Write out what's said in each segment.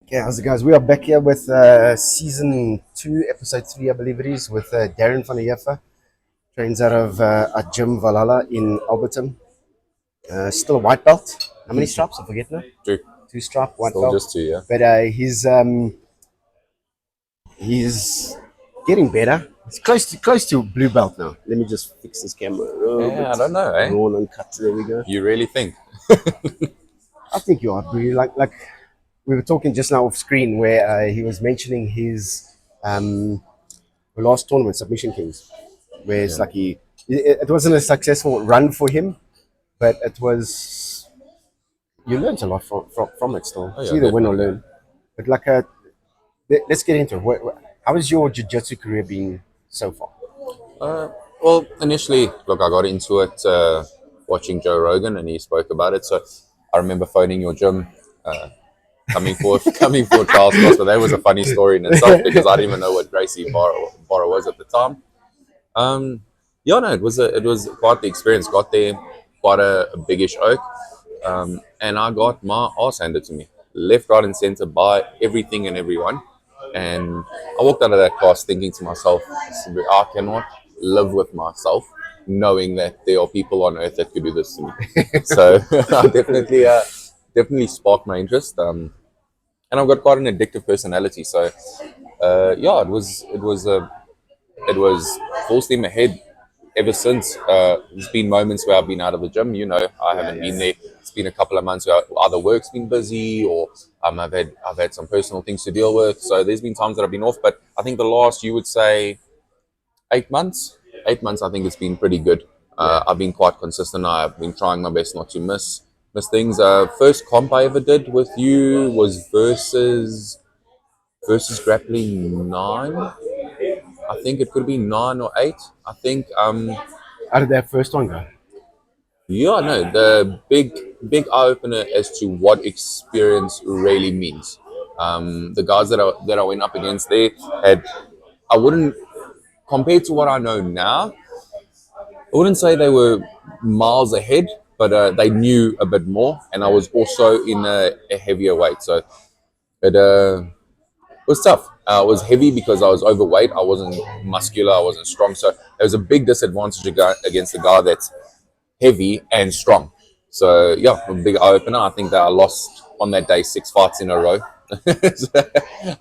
Okay, how's it guys? We are back here with season 2, episode 3, I believe it is, with Darren Van Der Heever. Trains out of a gym Valhalla in Alberton. Still a white belt. How many stripes? I forget now. Two. 2 stripe white Still belt. just two, yeah. But he's getting better. It's close to blue belt now. Let me just fix this camera. Yeah, I don't know, eh? Raw and uncut. There we go. You really think? I think you are, bro. Like we were talking just now off screen where he was mentioning his last tournament, Submission Kings, where it's like it wasn't a successful run for him, but it was, you learned a lot from it still. Oh, It's yeah, either win or learn. But like, let's get into it. How has your jiu-jitsu career been so far? Well, initially, look, I got into it watching Joe Rogan, and he spoke about it. So I remember phoning your gym, coming for trials class. But that was a funny story in itself because I didn't even know what Gracie Barra was at the time. Yeah, no, it was quite the experience. Got there, quite a biggish oak, and I got my ass handed to me, left, right, and center by everything and everyone. And I walked out of that class thinking to myself, I cannot live with myself knowing that there are people on earth that could do this to me. So I definitely sparked my interest. And I've got quite an addictive personality. So yeah, it was full steam ahead ever since. There's been moments where I've been out of the gym. You know, I haven't been there. It's been a couple of months where either work's been busy or I've had some personal things to deal with. So there's been times that I've been off. But I think the last, you would say, 8 months. 8 months, I think it's been pretty good. I've been quite consistent. I've been trying my best not to miss things. First comp I ever did with you was versus grappling 9. I think it could be 9 or 8. I think How did that first one go? yeah, no, the big eye opener as to what experience really means. The guys that I went up against, they had, I wouldn't, compared to what I know now, I wouldn't say they were miles ahead, but they knew a bit more, and I was also in a heavier weight, so it was tough. It was heavy because I was overweight. I wasn't muscular. I wasn't strong, so there was a big disadvantage against a guy that's heavy and strong. So yeah, a big eye opener. I think that I lost on that day 6 fights in a row. So,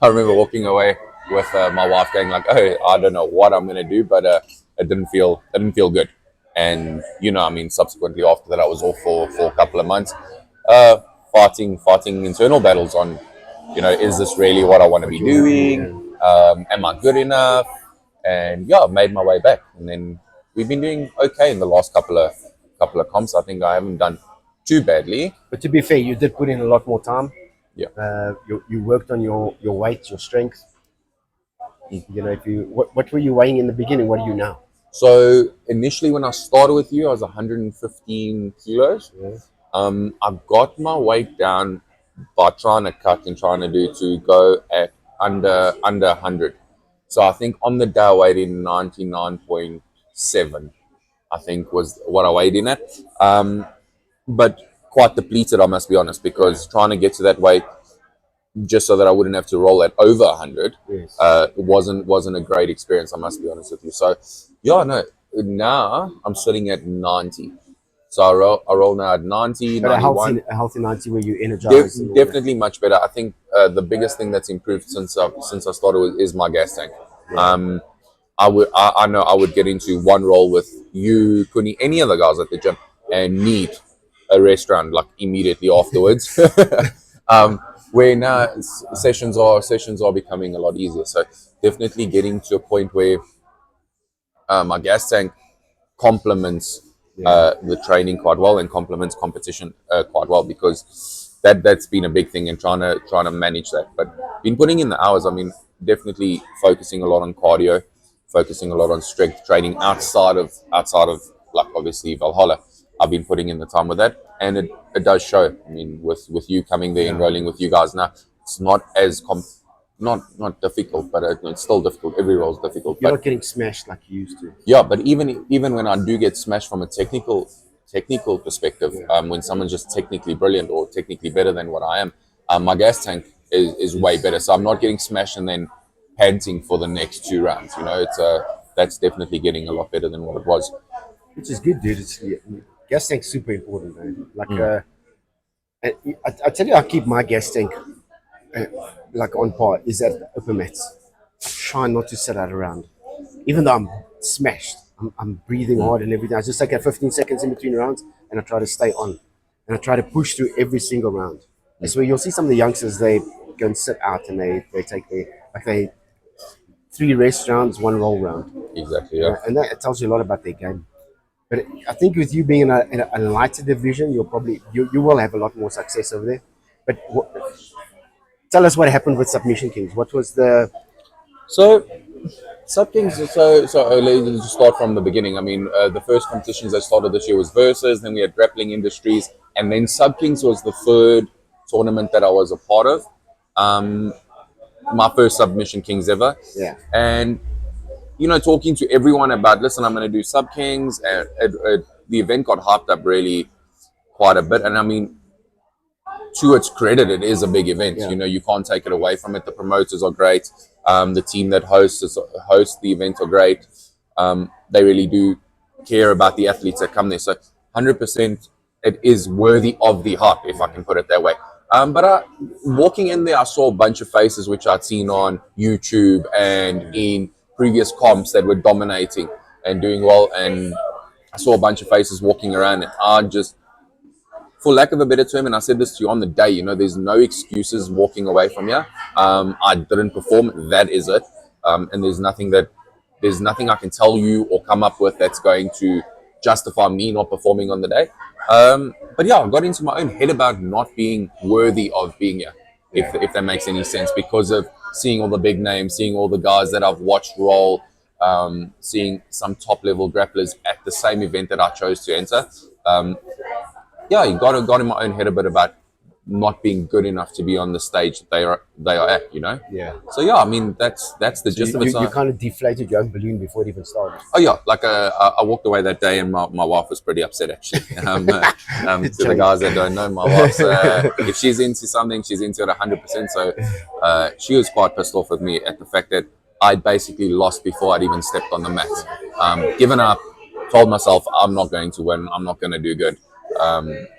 I remember walking away with my wife going like, "Oh, I don't know what I'm gonna do," but it didn't feel good. And you know, I mean, subsequently after that, I was off for a couple of months, fighting internal battles on, you know, is this really what I want to be doing? Am I good enough? And yeah, I've made my way back, and then we've been doing okay in the last couple of comps. I think I haven't done too badly. But to be fair, you did put in a lot more time. Yeah. You worked on your weight, your strength. You know, what were you weighing in the beginning? What are you now? So initially, when I started with you, I was 115 kilos. Yeah. I got my weight down by trying to cut and trying to go at under 100. So I think on the day I weighed in 99.7. I think was what I weighed in at. But quite depleted, I must be honest, because trying to get to that weight just so that I wouldn't have to roll at over 100, Yes. wasn't a great experience, I must be honest with you. So yeah, no, now I'm sitting at 90. So I roll now at 90, But 91. a healthy 90 where you energize. Definitely much better. I think the biggest thing that's improved since I started is my gas tank. Yeah. I know I would get into one roll with you, Kuni, any other guys at the gym, and need a restaurant like immediately afterwards. Where now sessions are becoming a lot easier. So definitely getting to a point where my gas tank complements the training quite well and complements competition quite well, because that's been a big thing in trying to manage that. But been putting in the hours. I mean, definitely focusing a lot on cardio, focusing a lot on strength training outside of like obviously Valhalla. I've been putting in the time with that, and it does show. I mean, with you coming there and rolling with you guys now, it's not as not difficult, but it's still difficult. Every role is difficult. You're but not getting smashed like you used to. yeah, but even when I do get smashed from a technical perspective, when someone's just technically brilliant or technically better than what I am, my gas tank is way better. So I'm not getting smashed and then panting for the next 2 rounds. You know, it's that's definitely getting a lot better than what it was. Which is good, dude. Gas tank's super important, man. Like, I tell you, I keep my gas tank like on par. Is at open mats. I try not to sit out around, even though I'm smashed. I'm breathing hard and everything. I just take 15 seconds in between rounds, and I try to stay on, and I try to push through every single round. That's where you'll see some of the youngsters, they go and sit out and they take they 3 rest rounds, 1 roll round. Exactly. Yeah. And that tells you a lot about their game. But I think with you being in a lighter division, you will have a lot more success over there. But tell us what happened with Submission Kings. What was the So Sub Kings. So let's just start from the beginning. I mean, the first competitions I started this year was Versus. Then we had Grappling Industries, and then Sub Kings was the third tournament that I was a part of. My first Submission Kings ever. Yeah. And you know, talking to everyone about, listen, I'm going to do Sub Kings, and the event got hyped up really quite a bit. And I mean, to its credit, it is a big event. Yeah. You know, you can't take it away from it. The promoters are great. The team that hosts the event are great. They really do care about the athletes that come there. So 100%, it is worthy of the hype, if I can put it that way. But walking in there, I saw a bunch of faces which I'd seen on YouTube and in previous comps that were dominating and doing well. And I saw a bunch of faces walking around, and I just, for lack of a better term, and I said this to you on the day, you know, there's no excuses walking away from here. I didn't perform, that is it. And there's nothing I can tell you or come up with that's going to justify me not performing on the day. But yeah, I got into my own head about not being worthy of being here, if that makes any sense, because of seeing all the big names, seeing all the guys that I've watched roll, seeing some top level grapplers at the same event that I chose to enter. Yeah, you got in my own head a bit about not being good enough to be on the stage that they are at, you know. Yeah. So yeah, I mean that's the gist of it. You kind of deflated your own balloon before it even started. Oh yeah, like I walked away that day and my wife was pretty upset actually. To the guys that don't know, my wife's if she's into something, she's into it 100%. So she was quite pissed off with me at the fact that I basically lost before I'd even stepped on the mat. Given up, told myself I'm not going to win, I'm not going to do good.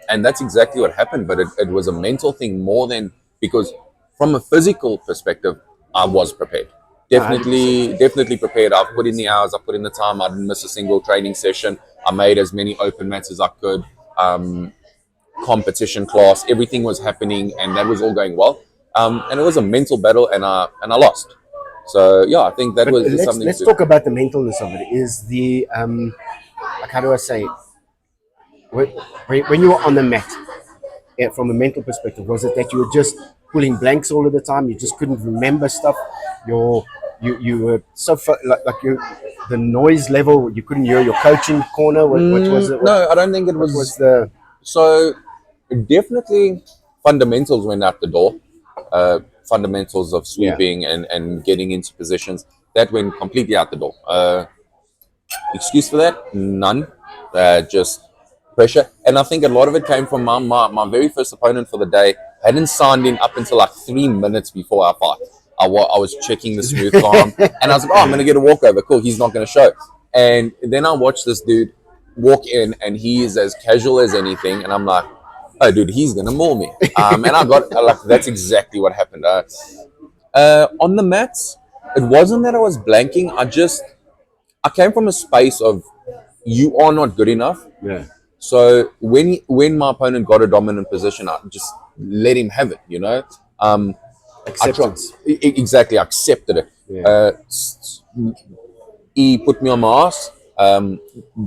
And that's exactly what happened, but it was a mental thing more than, because from a physical perspective, I was prepared. Definitely prepared. I've put in the hours, I put in the time, I didn't miss a single training session. I made as many open mats as I could. Competition class, everything was happening and that was all going well. And it was a mental battle and I lost. So yeah, I think that was something. Let's talk about the mentalness of it. Is the like, how do I say it? When you were on the mat, from a mental perspective, was it that you were just pulling blanks all of the time? You just couldn't remember stuff. You were so the noise level. You couldn't hear your coaching corner. What was it? No, I don't think it was. So definitely fundamentals went out the door. Fundamentals of sweeping and getting into positions, that went completely out the door. Excuse for that? None. Just pressure. And I think a lot of it came from my very first opponent for the day. I hadn't signed in up until like 3 minutes before our fight. I was checking the smooth climb and I was like, oh, I'm going to get a walkover. Cool, he's not going to show. And then I watched this dude walk in and he is as casual as anything. And I'm like, oh, dude, he's going to maul me. And I got, like, that's exactly what happened. On the mats, it wasn't that I was blanking. I came from a space of, you are not good enough. Yeah. So when my opponent got a dominant position, I just let him have it, you know. Acceptance. Exactly, I accepted it. Yeah. He put me on my ass,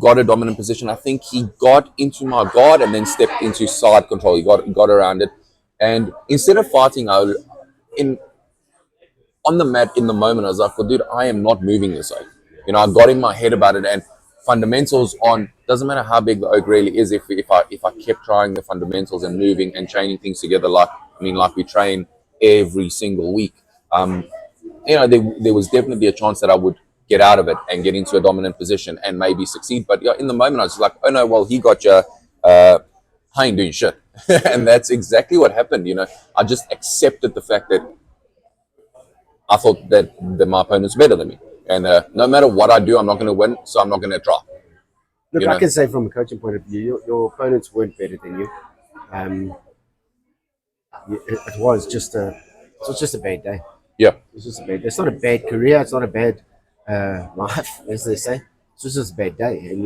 got a dominant position. I think he got into my guard and then stepped into side control. He got around it. And instead of fighting, on the mat in the moment, I was like, well, dude, I am not moving this way. You know, I got in my head about it, and fundamentals on, doesn't matter how big the oak really is, if I kept trying the fundamentals and moving and chaining things together, like we train every single week, you know, there was definitely a chance that I would get out of it and get into a dominant position and maybe succeed. But yeah, in the moment I was like, oh no, well, he got you, I ain't doing shit. And that's exactly what happened. I just accepted the fact that I thought that my opponent's better than me. And no matter what I do, I'm not going to win, so I'm not going to try. Look, I can say from a coaching point of view, your opponents weren't better than you. Um, it was just a bad day. Yeah. It's just a bad. It's not a bad career. It's not a bad life, as they say. It's just a bad day, and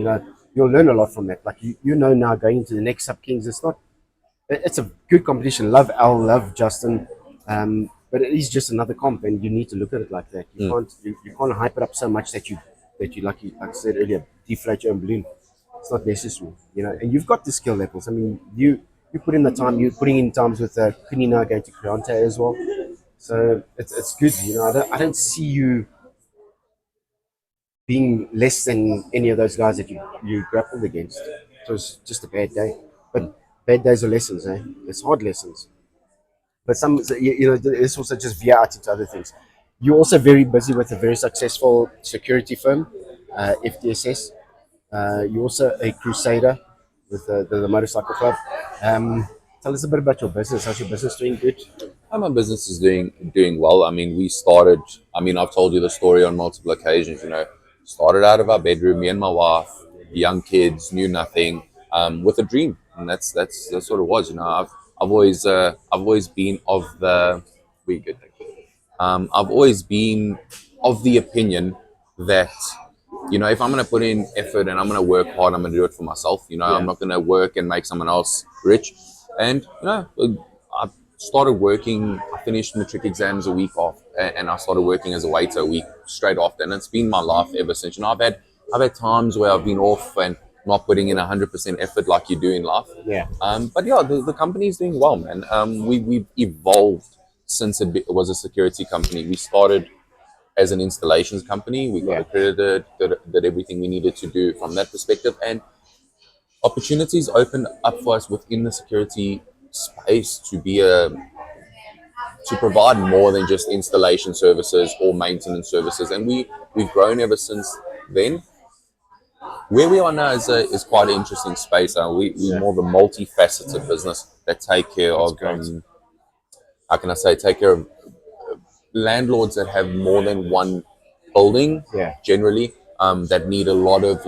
you'll learn a lot from that. Like now going into the next Sub Kings, it's a good competition. Love Al, love Justin, but it is just another comp, and you need to look at it like that. You can't hype it up so much that you like I said earlier, deflate your own balloon. It's not necessary, And you've got the skill levels. I mean, you put in the time. You're putting in times with Kunina going to Creonte as well. So it's good, I don't see you being less than any of those guys that you grappled against. It was just a bad day. But bad days are lessons, eh? It's hard lessons. But it's also just veer out into other things. You're also very busy with a very successful security firm, FDSS. You're also a crusader with the motorcycle club. Tell us a bit about your business. How's your business doing? Good? My business is doing well. I mean, we started. I mean, I've told you the story on multiple occasions. Started out of our bedroom, me and my wife, young kids, knew nothing, with a dream, and that's what it was. I've always been of the. We good. Thank you. I've always been of the opinion that if I'm going to put in effort and I'm going to work hard, I'm going to do it for myself. I'm not going to work and make someone else rich. And I started working. I finished matric exams a week off, and I started working as a waiter a week straight after. And it's been my life ever since. I've had times where I've been off and not putting in 100% effort like you do in life. Yeah. But yeah, the company is doing well, man. We've evolved since it was a security company. We started as an installations company. We got accredited, did everything we needed to do from that perspective, and opportunities opened up for us within the security space to provide more than just installation services or maintenance services, and we've grown ever since then. Where we are now is quite an interesting space. We're more of a multifaceted business that take care of how can I say, take care of landlords that have more than one building, generally, that need a lot of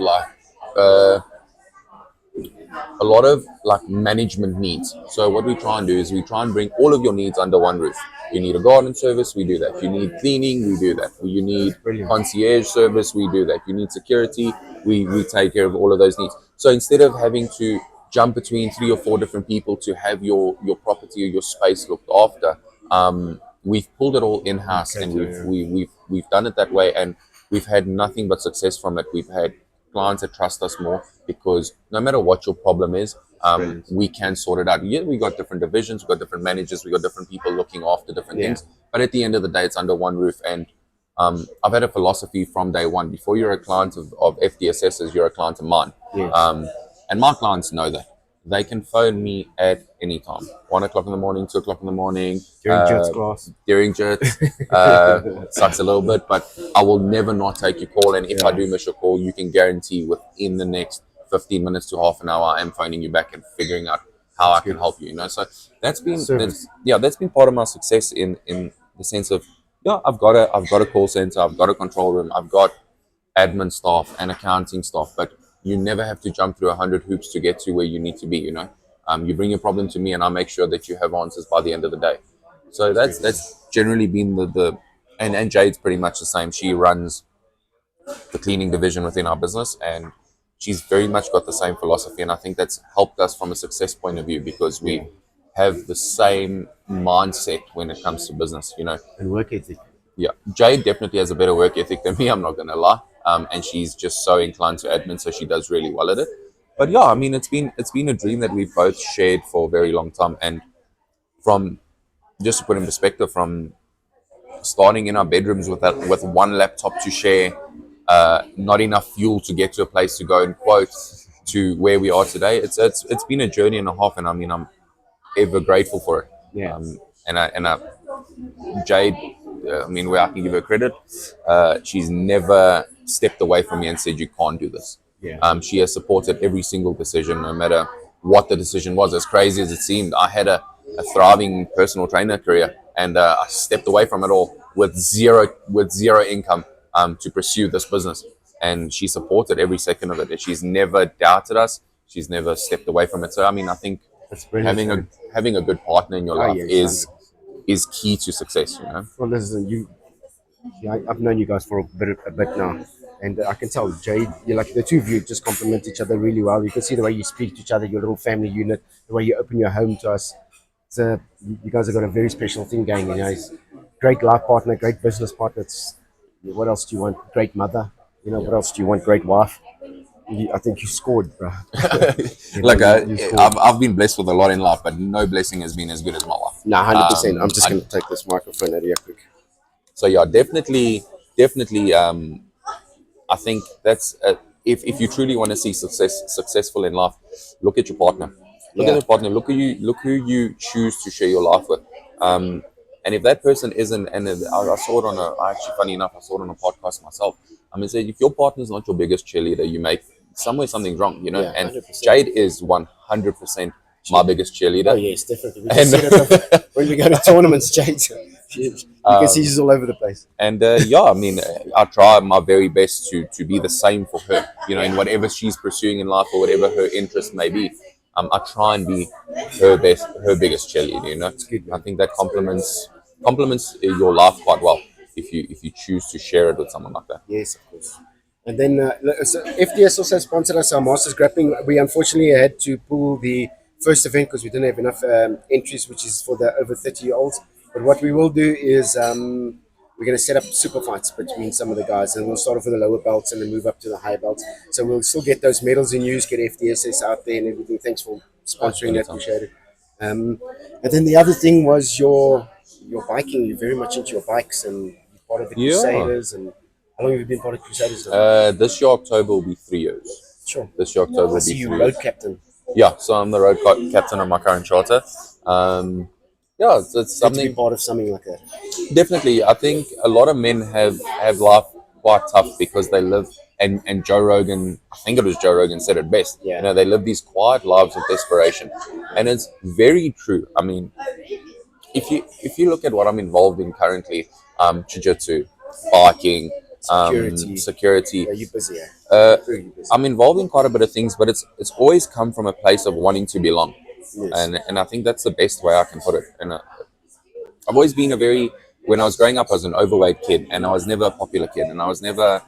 management needs. So what we try and do is we try and bring all of your needs under one roof. You need a garden service, we do that. You need cleaning, we do that. You need concierge service, we do that. You need security, we take care of all of those needs. So instead of having to jump between 3 or 4 different people to have your property or your space looked after, we've pulled it all in-house, and we've done it that way, and we've had nothing but success from it. We've had clients that trust us more because no matter what your problem is, we can sort it out. Yeah, we got different divisions, we got different managers, we got different people looking after different things, but at the end of the day, it's under one roof. And I've had a philosophy from day one. Before you're a client of FDSS's, you're a client of mine. And my clients know that. They can phone me at any time. 1 o'clock in the morning, 2 o'clock in the morning. During Jets class. During Jets. Sucks a little bit, but I will never not take your call. And if I do miss your call, you can guarantee within the next 15 minutes to half an hour, I am phoning you back and figuring out how I can help you. So that's been part of my success in the sense of, I've got a call center, I've got a control room, I've got admin staff and accounting staff, but you never have to jump through 100 hoops to get to where you need to be. You bring your problem to me, and I make sure that you have answers by the end of the day. So that's generally been and Jade's pretty much the same. She runs the cleaning division within our business, and she's very much got the same philosophy. And I think that's helped us from a success point of view because we have the same mindset when it comes to business. And work ethic. Yeah, Jade definitely has a better work ethic than me. I'm not gonna lie. And she's just so inclined to admin, so she does really well at it. But yeah, I mean, it's been a dream that we've both shared for a very long time. And from just to put in perspective, from starting in our bedrooms with one laptop to share, not enough fuel to get to a place to go and quote, to where we are today, it's been a journey and a half, and I mean, I'm ever grateful for it. Yeah. Jade, I mean, where I can give her credit, she's never stepped away from me and said, you can't do this. She has supported every single decision, no matter what the decision was. As crazy as it seemed, I had a thriving personal trainer career, and I stepped away from it all with zero income to pursue this business. And she supported every second of it. And she's never doubted us. She's never stepped away from it. So I mean, I think That's brilliant. having a good partner in your life yeah, is key to success. You know. Well, listen, I've known you guys for a bit now, and I can tell Jade, you're like the two of you just complement each other really well. You can see the way you speak to each other, your little family unit, the way you open your home to us. You guys have got a very special thing going. You know, he's great life partner, great business partner. What else do you want? Great mother. You know, what else do you want? Great wife. I think you scored, bro. Look, I've been blessed with a lot in life, but no blessing has been as good as my wife. No, 100%. I'm just going to take this microphone out of here quick. So yeah, definitely. I think that's if you truly want to see successful in life, look at your partner. Look at your partner. Look who you choose to share your life with. And if that person isn't, and I saw it funny enough, I saw it on a podcast myself. I mean, say if your partner's not your biggest cheerleader, you make something's wrong, you know. Yeah, and 100%. Jade is 100% my biggest cheerleader. Oh yes, definitely. We can see it when we go to tournaments, Jade. You can see she's all over the place. And yeah, I mean, I try my very best to be the same for her, you know, in whatever she's pursuing in life or whatever her interest may be. I try and be her biggest cheerleader, you know. I think that complements your life quite well if you choose to share it with someone like that. Yes, of course. And then so FDS also sponsored us our Masters Grappling. We unfortunately had to pull the first event because we didn't have enough entries, which is for the over 30-year-olds. But what we will do is we're going to set up super fights between some of the guys, and we'll start off with the lower belts and then move up to the higher belts. So we'll still get those medals in use, get FDSS out there and everything. Thanks for sponsoring that. Appreciate it. And then the other thing was your biking. You're very much into your bikes, and you're part of the Crusaders. And how long have you been part of Crusaders now? This year October will be 3 years. Sure. This year October will be 3 years. Road captain. Yeah, so I'm the road captain of my current charter. Yeah, it's something. To be part of something like that. Definitely, I think a lot of men have life quite tough because they live. And Joe Rogan, I think it was Joe Rogan said it best. Yeah. You know, they live these quiet lives of desperation, and it's very true. I mean, if you look at what I'm involved in currently, jiu-jitsu, biking, security. Are you busy? I'm involved in quite a bit of things, but it's always come from a place of wanting to belong. Yes. And I think that's the best way I can put it. And I've always been when I was growing up, I was an overweight kid, and I was never a popular kid, and I was never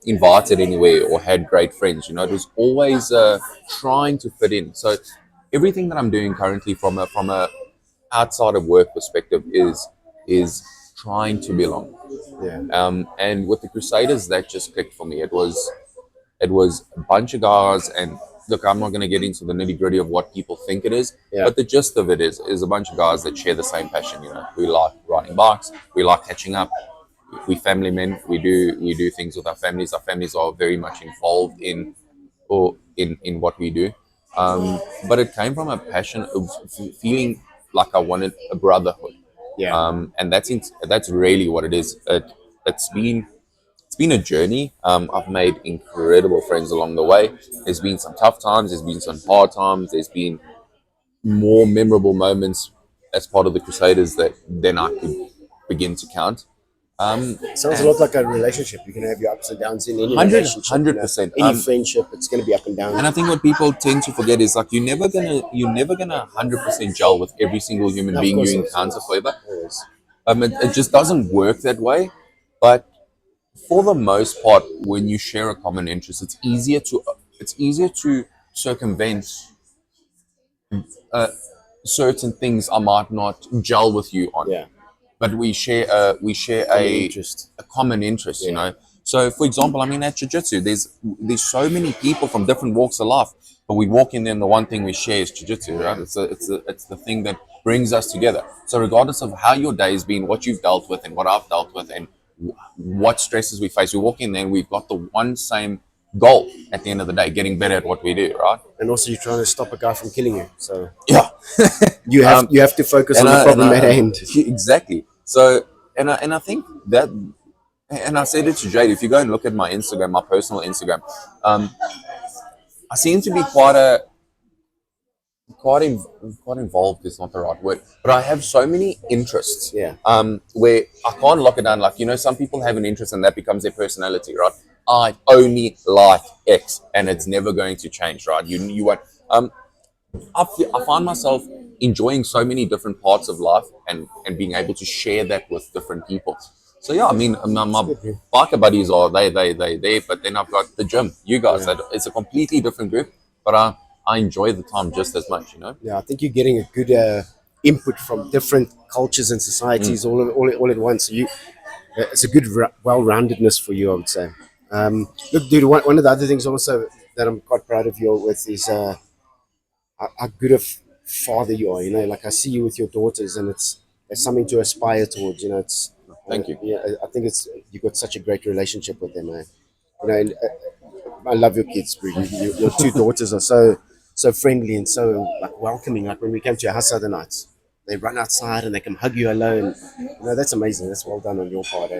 invited anywhere or had great friends. You know, it was always trying to fit in. So everything that I'm doing currently from a outside of work perspective is trying to belong. Yeah. And with the Crusaders, that just clicked for me. It was a bunch of guys, and look, I'm not going to get into the nitty gritty of what people think it is, but the gist of it is a bunch of guys that share the same passion. You know, we like riding bikes, we like catching up. We family men. We do things with our families. Our families are very much involved in what we do. But it came from a passion of feeling like I wanted a brotherhood. Yeah. And that's really what it is. It's been a journey. I've made incredible friends along the way. There's been some tough times. There's been some hard times. There's been more memorable moments as part of the Crusaders than I could begin to count. Sounds a lot like a relationship. You can have your ups and downs in any relationship. 100%. Any friendship, it's going to be up and down. And I think what people tend to forget is like you're never gonna 100% gel with every single human being you encounter forever. It just doesn't work that way. But for the most part, when you share a common interest, it's easier to circumvent certain things I might not gel with you on. Yeah. But we share a common interest, you know. So, for example, I mean, at jiu-jitsu, there's so many people from different walks of life, but we walk in there and the one thing we share is jiu-jitsu, right? It's the thing that brings us together. So, regardless of how your day has been, what you've dealt with, and what I've dealt with, and what stresses we face, we walk in there and we've got the one same goal at the end of the day, getting better at what we do, right? And also, you're trying to stop a guy from killing you. So yeah, you have to focus on the problem at hand. Exactly. So, and I think that, and I said it to Jade. If you go and look at my Instagram, my personal Instagram, I seem to be quite quite involved is not the right word, but I have so many interests. Yeah. Where I can't lock it down. Like, some people have an interest and that becomes their personality, right? I only like X, and it's never going to change, right? You want. I find myself enjoying so many different parts of life and being able to share that with different people. So yeah, I mean, my biker buddies are they there, but then I've got the gym. You guys, it's a completely different group, but I enjoy the time just as much, Yeah, I think you're getting a good input from different cultures and societies all at once. It's a good well-roundedness for you, I would say. Look, dude, one of the other things also that I'm quite proud of you with is how good a father you are. Like I see you with your daughters, and it's something to aspire towards. It's Thank you. yeah, I think you've got such a great relationship with them. And, I love your kids, bro. Your two daughters are so friendly and so like welcoming. Like when we came to your house the other nights, they run outside and they can hug you alone. That's amazing. That's well done on your part.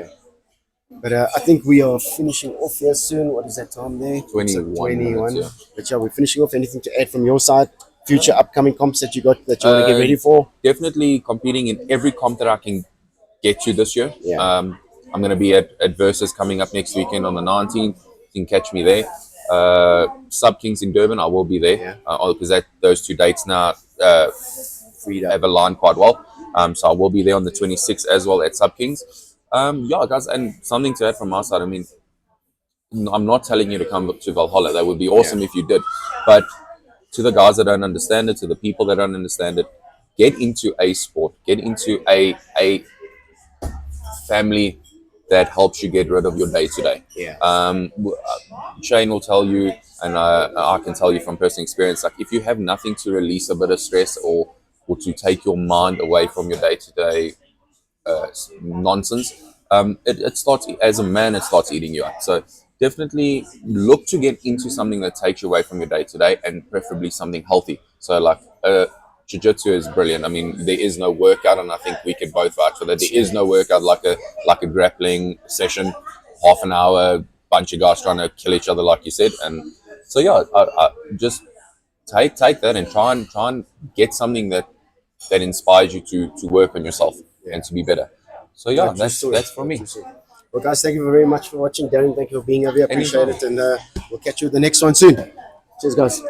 But I think we are finishing off here soon. What is that time there? 21 minutes, yeah. But yeah, we're finishing off. Anything to add from your side? Future upcoming comps that you got that you want to get ready for? Definitely competing in every comp that I can get to this year. Yeah. I'm going to be at Versus coming up next weekend on the 19th. You can catch me there. Sub Kings in Durban, I will be there because those 2 dates now have aligned quite well. So I will be there on the 26th as well at Sub Kings. Yeah, guys, and something to add from my side. I mean, I'm not telling you to come to Valhalla. That would be awesome if you did. But to the guys that don't understand it, to the people that don't understand it, get into a sport. Get into a family that helps you get rid of your day-to-day. Yeah. Shane will tell you, and I can tell you from personal experience, like if you have nothing to release a bit of stress or to take your mind away from your day-to-day nonsense, it starts, as a man, it starts eating you up. So definitely look to get into something that takes you away from your day-to-day, and preferably something healthy. So like jiu-jitsu is brilliant. I mean, there is no workout, and I think we can both vouch for that. There is no workout like a grappling session, half an hour, bunch of guys trying to kill each other, like you said. And so yeah, I just take that and try and get something that inspires you to work on yourself and to be better. So yeah, that's for me. Well, guys, thank you very much for watching. Darren, thank you for being over here. Appreciate it, and we'll catch you with the next one soon. Cheers, guys.